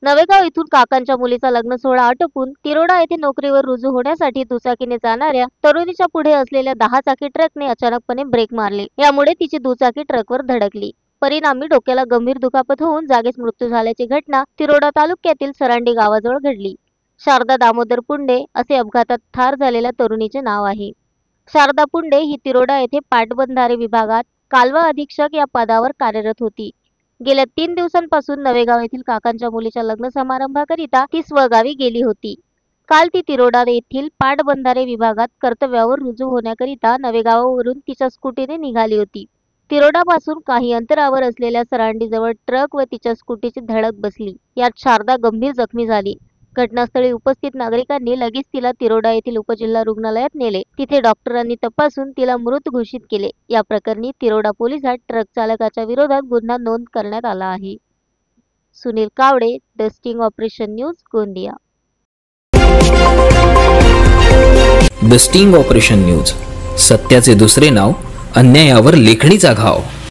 नवेगाव येथून काकांच्या मुलीचा लग्न सोहळा आटोपून तिरोडा येथे नोकरीवर रुजू होण्यासाठी दुचाकीने जाणाऱ्या तरुणीच्या पुढे असलेल्या 10 चाकी ट्रकने अचानकपणे ब्रेक मारले। यामुळे तिची दुचाकी ट्रकवर धडकली। परिणामी डोक्याला गंभीर दुखापत होऊन जागीच मृत्यू झाल्याची घटना तिरोडा तालुक्यातील सरांडी गावाजवळ घडली। शारदा दामोदर पुंडे असे अपघातात ठार झालेल्या तरुणीचे नाव आहे। शारदा पुंडे ही तिरोडा येथे पाटबंधारे विभागात कालवा अधीक्षक या पदावर कार्यरत होती। गेल्या 3 दिवसांपासून नवेगाव येथील काकांच्या मुलीच्या लग्न समारंभाकरिता ती स्वगावी गेली होती। काल ती तिरोडा येथील पाटबंधारे विभागात कर्तव्यावर रुजू होण्याकरिता नवेगावावरून तिच्या स्कूटीने निघाली होती। तिरोडापासून काही अंतरावर असलेल्या सरांडीजवळ ट्रक व तिच्या स्कूटीची धडक बसली। यात शारदा गंभीर जखमी झाली। घटनास्थळी उपस्थित नागरिकांनी लगेच तिला तिरोडा येथील उपजिल्हा रुग्णालयात नेले। तिथे डॉक्टरांनी तपासून तिला मृत घोषित केले। या प्रकरणी तिरोडा पोलिसात ट्रक चालकाच्या विरोधात गुन्हा नोंद करण्यात आला आहे। Sunil Kawade, the sting operation news, Gondia. The sting operation news, सत्याचे दुसरे नाव, अन्यायावर लेखणीचा घाव।